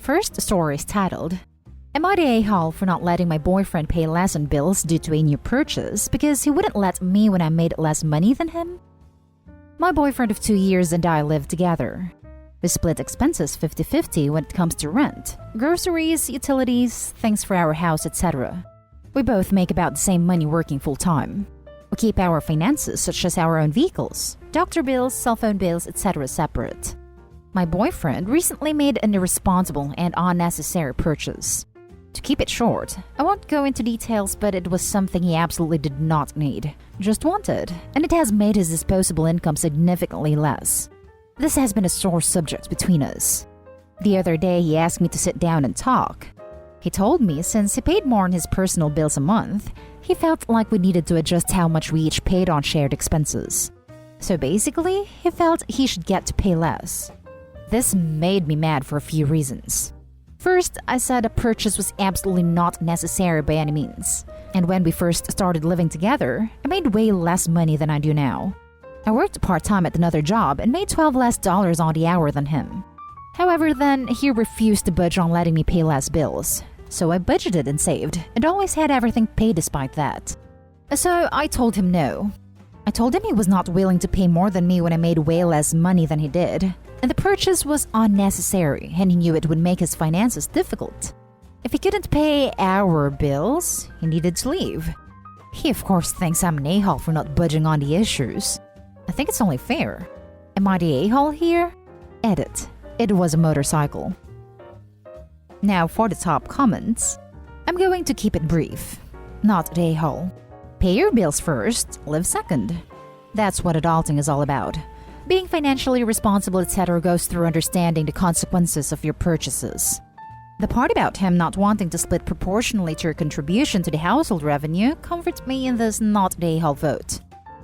First story is titled, Am I the a-hole for not letting my boyfriend pay less on bills due to a new purchase because he wouldn't let me when I made less money than him? My boyfriend of 2 years and I live together. We split expenses 50-50 when it comes to rent, groceries, utilities, things for our house, etc. We both make about the same money working full-time. We keep our finances such as our own vehicles, doctor bills, cell phone bills, etc. separate. My boyfriend recently made an irresponsible and unnecessary purchase. To keep it short, I won't go into details, but it was something he absolutely did not need, just wanted, and it has made his disposable income significantly less. This has been a sore subject between us. The other day, he asked me to sit down and talk. He told me since he paid more on his personal bills a month, he felt like we needed to adjust how much we each paid on shared expenses. So basically, he felt he should get to pay less. This made me mad for a few reasons. First, I said a purchase was absolutely not necessary by any means. And when we first started living together, I made way less money than I do now. I worked part-time at another job and made $12 less on the hour than him. However, then he refused to budge on letting me pay less bills. So I budgeted and saved, and always had everything paid despite that. So I told him no. I told him he was not willing to pay more than me when I made way less money than he did. And the purchase was unnecessary, and he knew it would make his finances difficult. If he couldn't pay our bills, he needed to leave. He of course thinks I'm an a-hole for not budging on the issues. I think it's only fair. Am I the a-hole here? Edit. It was a motorcycle. Now for the top comments. I'm going to keep it brief. Not the a-hole. Pay your bills first, live second. That's what adulting is all about. Being financially responsible, etc. goes through understanding the consequences of your purchases. The part about him not wanting to split proportionally to your contribution to the household revenue comforts me in this not the a-hole vote.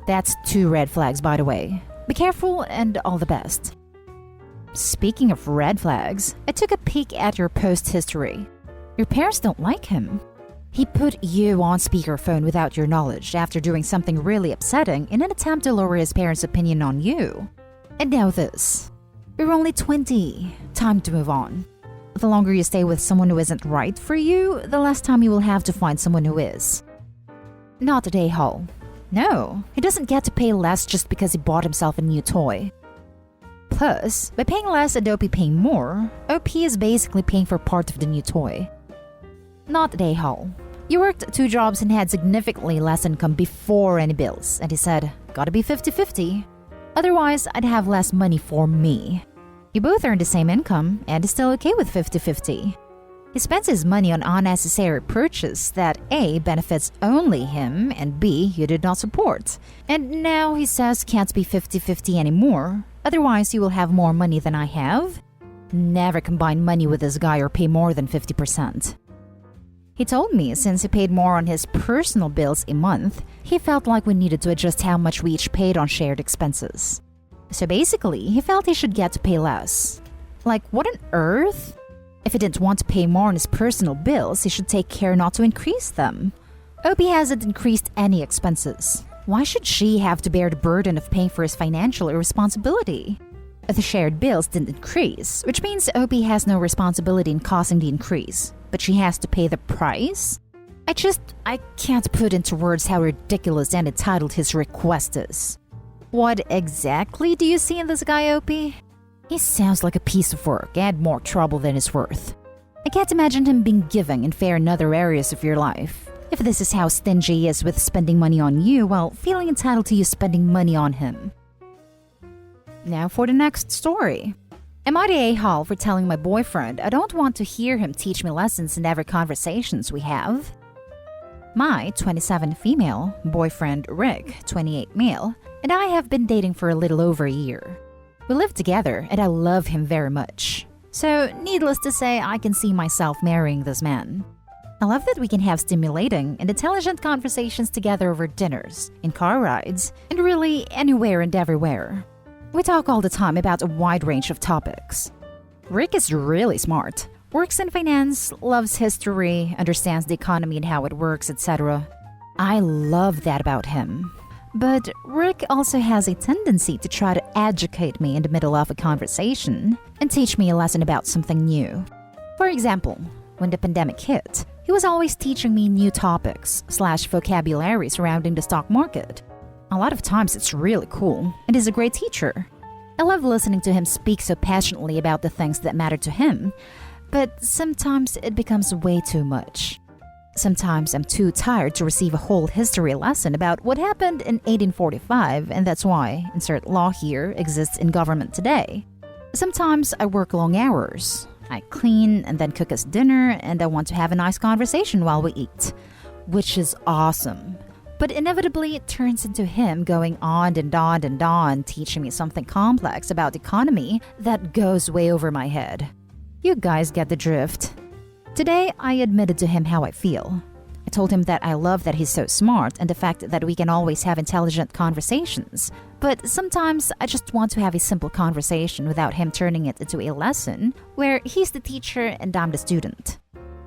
That's 2 red flags, by the way. Be careful and all the best. Speaking of red flags, I took a peek at your post history. Your parents don't like him. He put you on speakerphone without your knowledge after doing something really upsetting in an attempt to lower his parents' opinion on you. And now this. You're only 20. Time to move on. The longer you stay with someone who isn't right for you, the less time you will have to find someone who is. Not a a-hole. No, he doesn't get to pay less just because he bought himself a new toy. Plus, by paying less and OP paying more, OP is basically paying for part of the new toy. Not a a-hole. You worked 2 jobs and had significantly less income before any bills, and he said, gotta be 50-50. Otherwise, I'd have less money for me. You both earn the same income and is still okay with 50-50. He spends his money on unnecessary purchase that A, benefits only him, and B, you did not support. And now he says can't be 50-50 anymore. Otherwise, you will have more money than I have. Never combine money with this guy or pay more than 50%. He told me since he paid more on his personal bills a month, he felt like we needed to adjust how much we each paid on shared expenses. So basically, he felt he should get to pay less. Like, what on earth? If he didn't want to pay more on his personal bills, he should take care not to increase them. OP hasn't increased any expenses. Why should she have to bear the burden of paying for his financial irresponsibility? The shared bills didn't increase, which means OP has no responsibility in causing the increase. But she has to pay the price? I can't put into words how ridiculous and entitled his request is. What exactly do you see in this guy, OP? He sounds like a piece of work and more trouble than he's worth. I can't imagine him being giving and fair in other areas of your life. If this is how stingy he is with spending money on you, well, feeling entitled to you spending money on him. Now for the next story. Am I the a-hole for telling my boyfriend I don't want to hear him teach me lessons in every conversations we have? My 27 female boyfriend Rick, 28 male, and I have been dating for a little over a year. We live together and I love him very much. So, needless to say, I can see myself marrying this man. I love that we can have stimulating and intelligent conversations together over dinners, in car rides, and really anywhere and everywhere. We talk all the time about a wide range of topics. Rick is really smart, works in finance, loves history, understands the economy and how it works, etc. I love that about him. But Rick also has a tendency to try to educate me in the middle of a conversation and teach me a lesson about something new. For example, when the pandemic hit, he was always teaching me new topics/vocabulary surrounding the stock market. A lot of times it's really cool, and he's a great teacher. I love listening to him speak so passionately about the things that matter to him, but sometimes it becomes way too much. Sometimes I'm too tired to receive a whole history lesson about what happened in 1845, and that's why, insert law here, exists in government today. Sometimes I work long hours. I clean and then cook us dinner, and I want to have a nice conversation while we eat, which is awesome. But inevitably, it turns into him going on and on and on, teaching me something complex about the economy that goes way over my head. You guys get the drift. Today, I admitted to him how I feel. I told him that I love that he's so smart and the fact that we can always have intelligent conversations. But sometimes I just want to have a simple conversation without him turning it into a lesson where he's the teacher and I'm the student.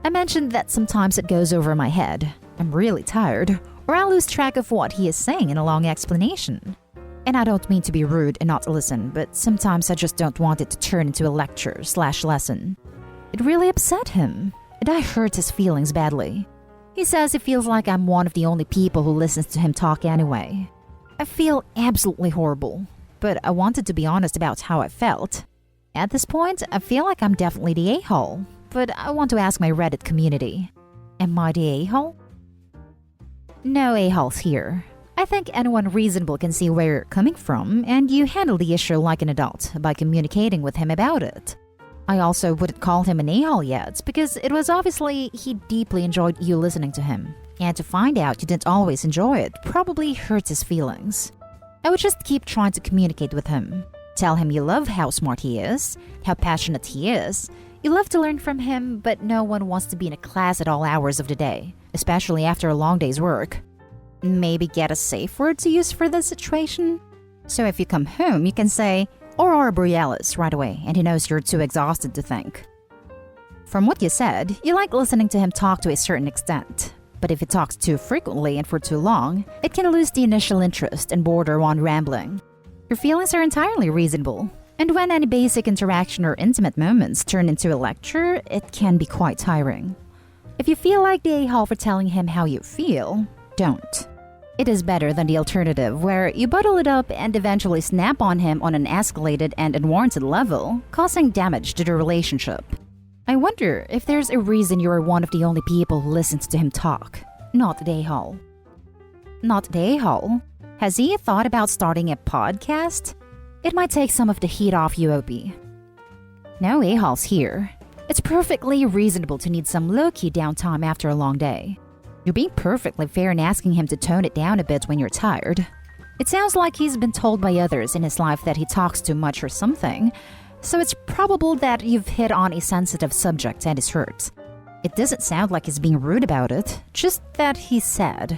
I mentioned that sometimes it goes over my head. I'm really tired, or I'll lose track of what he is saying in a long explanation. And I don't mean to be rude and not listen, but sometimes I just don't want it to turn into a lecture/lesson. It really upset him, and I hurt his feelings badly. He says he feels like I'm one of the only people who listens to him talk anyway. I feel absolutely horrible, but I wanted to be honest about how I felt. At this point, I feel like I'm definitely the a-hole, but I want to ask my Reddit community. Am I the a-hole? No a-holes here. I think anyone reasonable can see where you're coming from, and you handle the issue like an adult by communicating with him about it. I also wouldn't call him an a-hole yet, because it was obviously he deeply enjoyed you listening to him. And to find out you didn't always enjoy it probably hurts his feelings. I would just keep trying to communicate with him. Tell him you love how smart he is, how passionate he is. You love to learn from him, but no one wants to be in a class at all hours of the day, especially after a long day's work. Maybe get a safe word to use for this situation? So if you come home, you can say, Aurora Borealis right away, and he knows you're too exhausted to think. From what you said, you like listening to him talk to a certain extent. But if he talks too frequently and for too long, it can lose the initial interest and border on rambling. Your feelings are entirely reasonable. And when any basic interaction or intimate moments turn into a lecture, it can be quite tiring. If you feel like the a-hole for telling him how you feel, don't. It is better than the alternative where you bottle it up and eventually snap on him on an escalated and unwarranted level, causing damage to the relationship. I wonder if there's a reason you are one of the only people who listens to him talk, not the a-hole. Not the a-hole? Has he thought about starting a podcast? It might take some of the heat off you, Opie. No a-holes here. It's perfectly reasonable to need some low-key downtime after a long day. You're being perfectly fair in asking him to tone it down a bit when you're tired. It sounds like he's been told by others in his life that he talks too much or something, so it's probable that you've hit on a sensitive subject and is hurt. It doesn't sound like he's being rude about it, just that he's sad.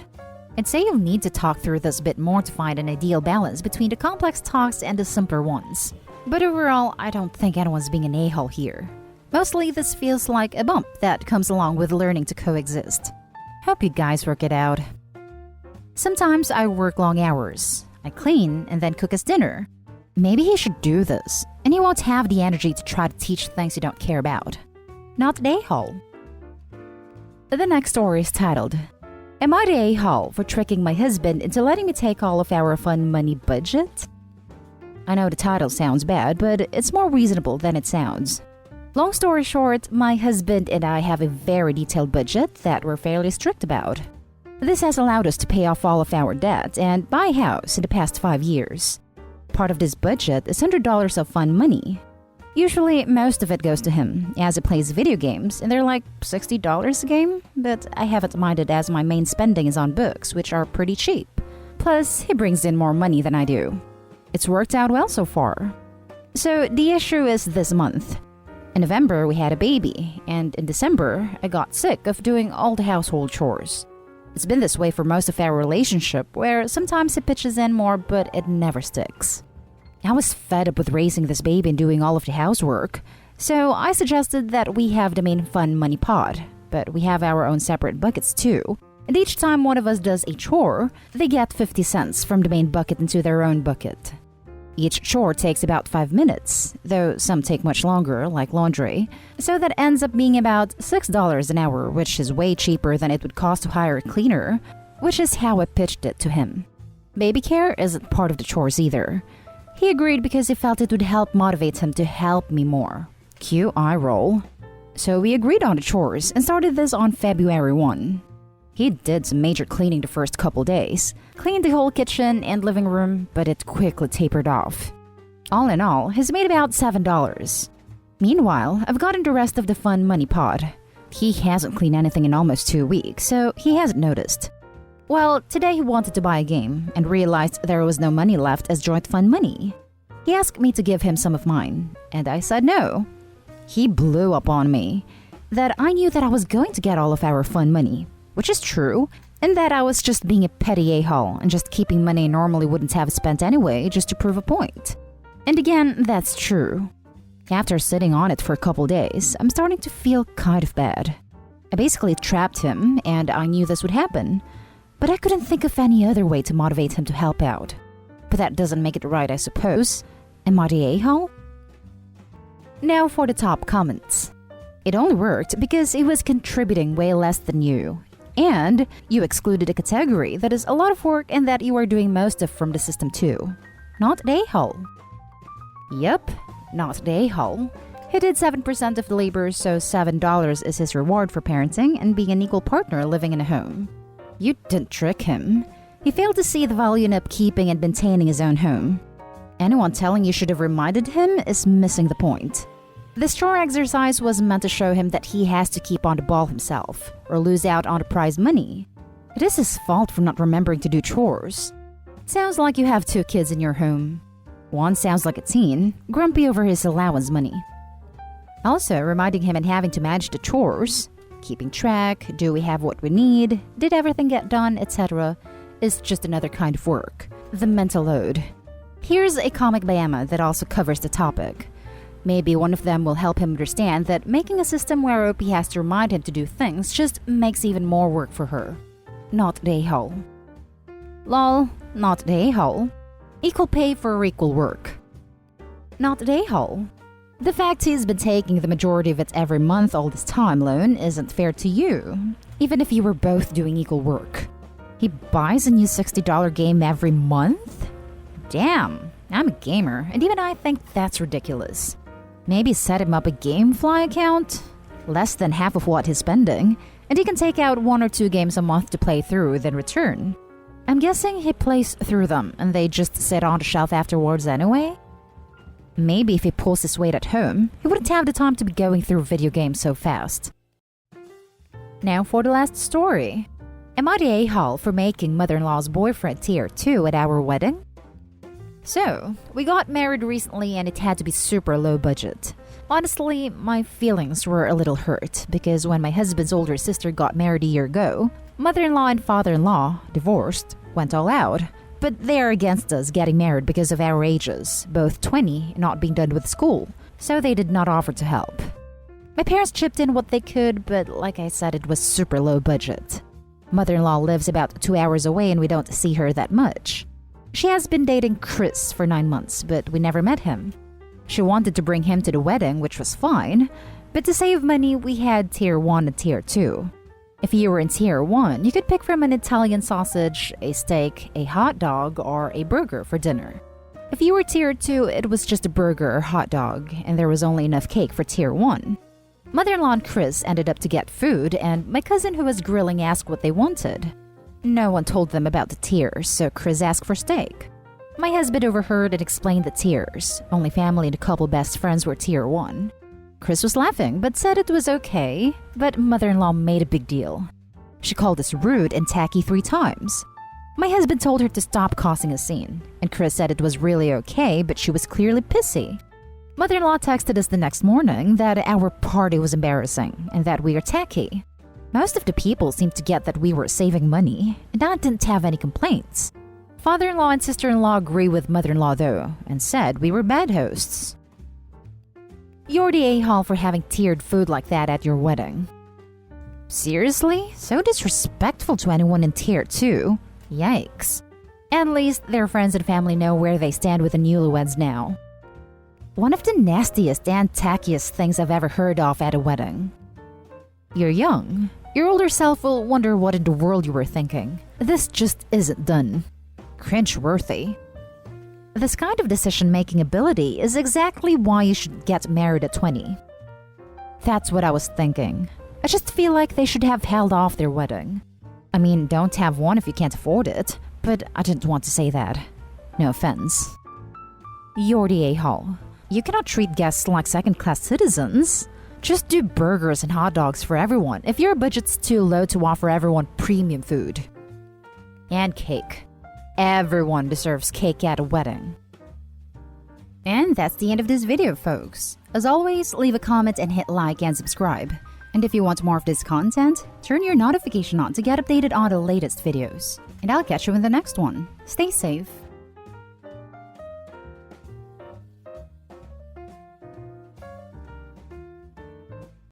I'd say you'll need to talk through this a bit more to find an ideal balance between the complex talks and the simpler ones. But overall, I don't think anyone's being an a-hole here. Mostly this feels like a bump that comes along with learning to coexist. Hope you guys work it out. Sometimes I work long hours. I clean and then cook us dinner. Maybe he should do this, and he won't have the energy to try to teach things you don't care about. Not the a-hole. The next story is titled, Am I the a-hole for tricking my husband into letting me take all of our fun money budget? I know the title sounds bad, but it's more reasonable than it sounds. Long story short, my husband and I have a very detailed budget that we're fairly strict about. This has allowed us to pay off all of our debt and buy a house in the past 5 years. Part of this budget is $100 of fun money. Usually, most of it goes to him, as he plays video games, and they're like $60 a game, but I haven't minded as my main spending is on books, which are pretty cheap. Plus, he brings in more money than I do. It's worked out well so far. So, the issue is this month. In November, we had a baby, and in December, I got sick of doing all the household chores. It's been this way for most of our relationship, where sometimes he pitches in more, but it never sticks. I was fed up with raising this baby and doing all of the housework, so I suggested that we have the main fun money pot, but we have our own separate buckets too. And each time one of us does a chore, they get 50 cents from the main bucket into their own bucket. Each chore takes about 5 minutes, though some take much longer, like laundry. So that ends up being about $6 an hour, which is way cheaper than it would cost to hire a cleaner, which is how I pitched it to him. Baby care isn't part of the chores either. He agreed because he felt it would help motivate him to help me more. Cue eye roll. So we agreed on the chores and started this on February 1. He did some major cleaning the first couple days, cleaned the whole kitchen and living room, but it quickly tapered off. All in all, he's made about $7. Meanwhile, I've gotten the rest of the fun money pot. He hasn't cleaned anything in almost 2 weeks, so he hasn't noticed. Well, today he wanted to buy a game and realized there was no money left as joint fund money. He asked me to give him some of mine, and I said no. He blew up on me that I knew that I was going to get all of our fun money, which is true, and that I was just being a petty a-hole and just keeping money I normally wouldn't have spent anyway just to prove a point. And again, that's true. After sitting on it for a couple days, I'm starting to feel kind of bad. I basically trapped him, and I knew this would happen, but I couldn't think of any other way to motivate him to help out. But that doesn't make it right, I suppose. Am I the a-hole? Now for the top comments. It only worked because he was contributing way less than you. And you excluded a category that is a lot of work and that you are doing most of from the system too. Not the a-hole. Yep, not the a-hole. He did 7% of the labor, so $7 is his reward for parenting and being an equal partner living in a home. You didn't trick him. He failed to see the value in upkeeping and maintaining his own home. Anyone telling you should have reminded him is missing the point. This chore exercise was meant to show him that he has to keep on the ball himself, or lose out on the prize money. It is his fault for not remembering to do chores. Sounds like you have 2 kids in your home. One sounds like a teen, grumpy over his allowance money. Also, reminding him and having to manage the chores, keeping track, do we have what we need, did everything get done, etc., is just another kind of work. The mental load. Here's a comic by Emma that also covers the topic. Maybe one of them will help him understand that making a system where OP has to remind him to do things just makes even more work for her. Not the a-hole. Lol, not the a-hole. Equal pay for equal work. Not the a-hole. The fact he's been taking the majority of it every month all this time alone isn't fair to you, even if you were both doing equal work. He buys a new $60 game every month? Damn, I'm a gamer, and even I think that's ridiculous. Maybe set him up a GameFly account? Less than half of what he's spending, and he can take out 1 or 2 games a month to play through, then return. I'm guessing he plays through them, and they just sit on the shelf afterwards anyway? Maybe if he pulls his weight at home, he wouldn't have the time to be going through video games so fast. Now for the last story. Am I the a-hole for making mother-in-law's boyfriend tier 2 at our wedding? So, we got married recently and it had to be super low budget. Honestly, my feelings were a little hurt because when my husband's older sister got married a year ago, mother-in-law and father-in-law, divorced, went all out. But they are against us getting married because of our ages, both 20, not being done with school, so they did not offer to help. My parents chipped in what they could, but like I said, it was super low budget. Mother-in-law lives about 2 hours away and we don't see her that much. She has been dating Chris for 9 months, but we never met him. She wanted to bring him to the wedding, which was fine, but to save money, we had tier 1 and tier 2. If you were in tier 1, you could pick from an Italian sausage, a steak, a hot dog, or a burger for dinner. If you were tier 2, it was just a burger or hot dog, and there was only enough cake for tier 1. Mother-in-law and Chris ended up to get food, and my cousin who was grilling asked what they wanted. No one told them about the tiers, so Chris asked for steak. My husband overheard and explained the tiers. Only family and a couple best friends were tier 1. Chris was laughing, but said it was okay, but mother-in-law made a big deal. She called us rude and tacky 3 times. My husband told her to stop causing a scene, and Chris said it was really okay, but she was clearly pissy. Mother-in-law texted us the next morning that our party was embarrassing and that we are tacky. Most of the people seemed to get that we were saving money, and I didn't have any complaints. Father-in-law and sister-in-law agree with mother-in-law though, and said we were bad hosts. You're the a-hole for having tiered food like that at your wedding. Seriously? So disrespectful to anyone in tier 2? Yikes. At least their friends and family know where they stand with the newlyweds now. One of the nastiest and tackiest things I've ever heard of at a wedding. You're young. Your older self will wonder what in the world you were thinking. This just isn't done. Cringe-worthy. This kind of decision-making ability is exactly why you should get married at 20. That's what I was thinking. I just feel like they should have held off their wedding. I mean, don't have one if you can't afford it, but I didn't want to say that. No offense. You're the a-hole. You cannot treat guests like second-class citizens. Just do burgers and hot dogs for everyone if your budget's too low to offer everyone premium food. And cake. Everyone deserves cake at a wedding. And that's the end of this video, folks. As always, leave a comment and hit like and subscribe. And if you want more of this content, turn your notification on to get updated on the latest videos. And I'll catch you in the next one. Stay safe.